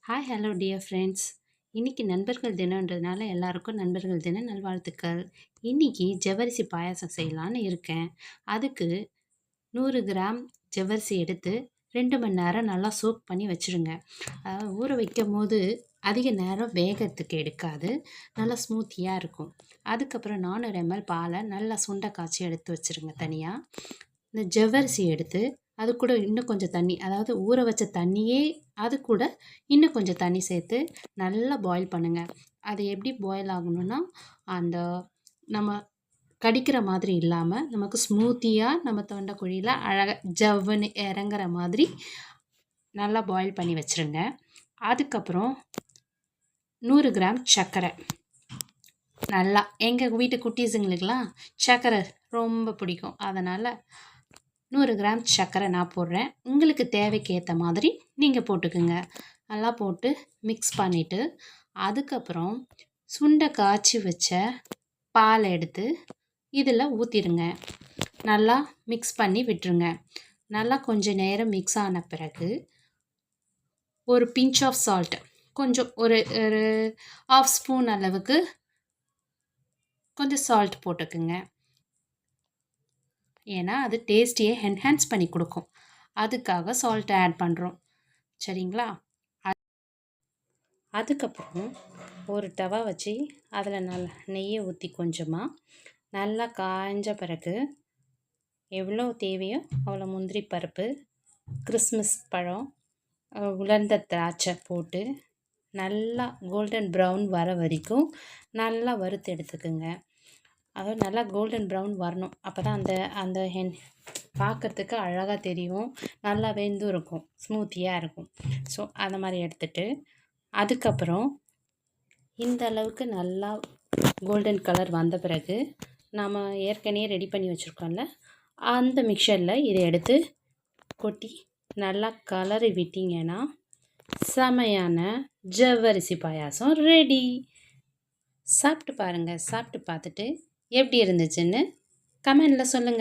Hi hello dear friends. இன்னைக்கு நண்பர்கள் தினன்றதுனால எல்லாருக்கும் நண்பர்கள் தின நல்வாழ்த்துக்கள். இன்னைக்கு ஜவ்வரிசி பாயாசம் செய்யலான்னு இருக்கேன். அதுக்கு 100 கிராம் ஜவ்வரிசி எடுத்து 2 மணி நேரம் நல்லா சோக் பண்ணி வச்சுருங்க. ஊற வைக்கும்போது அதிக நேரம் வேகத்துக்கு எடுக்காது. நல்லா ஸ்மூத்தியாக இருக்கும். அதுக்கப்புறம் 400 ml பாலை நல்லா சுண்ட காய்ச்சி எடுத்து வச்சுருங்க தனியா. இந்த ஜவ்வரிசி எடுத்து அது கூட இன்னும் கொஞ்சம் தண்ணி, அதாவது ஊற வச்ச தண்ணியே அது கூட இன்னும் கொஞ்சம் தண்ணி சேர்த்து நல்லா பாயில் பண்ணுங்க. அது எப்படி பாயில் ஆகணும்னா, அந்த நம்ம கடிக்கிற மாதிரி இல்லாம, நமக்கு ஸ்மூத்தியா நம்ம தொண்டைக்குழியில அழகா ஜவ்வுன்னு இறங்குற மாதிரி நல்லா பாயில் பண்ணி வச்சுருங்க. அதுக்கப்புறம் 100 கிராம் சர்க்கரை. நல்லா எங்க வீட்டு குட்டீஸுங்களுக்கெல்லாம் சர்க்கரை ரொம்ப பிடிக்கும். அதனால 100 கிராம் சர்க்கரை நான் போடுறேன். உங்களுக்கு தேவைக்கு ஏத்த மாதிரி நீங்க போட்டுக்கங்க. நல்லா போட்டு மிக்ஸ் பண்ணிட்டு, அதுக்கப்புறம் சுண்ட காய்ச்சி வச்ச பாலை எடுத்து இதில் ஊற்றிடுங்க. நல்லா மிக்ஸ் பண்ணி விட்டுருங்க. நல்லா கொஞ்ச நேரம் மிக்ஸ் ஆன பிறகு ஒரு பிஞ்ச் ஆஃப் சால்ட், கொஞ்சம் ஒரு ஒரு 1/2 ஸ்பூன் அளவுக்கு கொஞ்சம் சால்ட் போட்டுக்குங்க. ஏன்னா அது டேஸ்டியை என்ஹான்ஸ் பண்ணி கொடுக்கும். அதுக்காக சால்ட் ஆட் பண்ணுறோம். சரிங்களா? அதுக்கப்புறம் ஒரு தவா வச்சு அதில் நல்லா நெய்யை ஊற்றி கொஞ்சமாக நல்லா காய்ஞ்ச பிறகு எவ்வளோ தேவையோ அவ்வளோ முந்திரி பருப்பு, கிறிஸ்மஸ் பழம், உலர்ந்த திராட்சை போட்டு நல்லா கோல்டன் ப்ரௌன் வர வரைக்கும் நல்லா வறுத்து எடுத்துக்குங்க. அதாவது நல்லா கோல்டன் ப்ரௌன் வரணும். அப்போ தான் அந்த அந்த பார்க்குறதுக்கு அழகாக தெரியும். நல்லா வெந்தும் இருக்கும், ஸ்மூத்தியாக இருக்கும். ஸோ அந்த மாதிரி எடுத்துகிட்டு, அதுக்கப்புறம் இந்த அளவுக்கு நல்லா கோல்டன் கலர் வந்த பிறகு நாம் ஏற்கனவே ரெடி பண்ணி வச்சுருக்கோம்ல, அந்த மிக்சரில் இதை எடுத்து கொட்டி நல்லா கலரி விட்டிங்கன்னா செமையான ஜவ்வரிசி பாயாசம் ரெடி. சாப்பிட்டு பாருங்கள். சாப்பிட்டு பார்த்துட்டு எப்படி இருந்துச்சுன்னு கமெண்டில் சொல்லுங்கள்.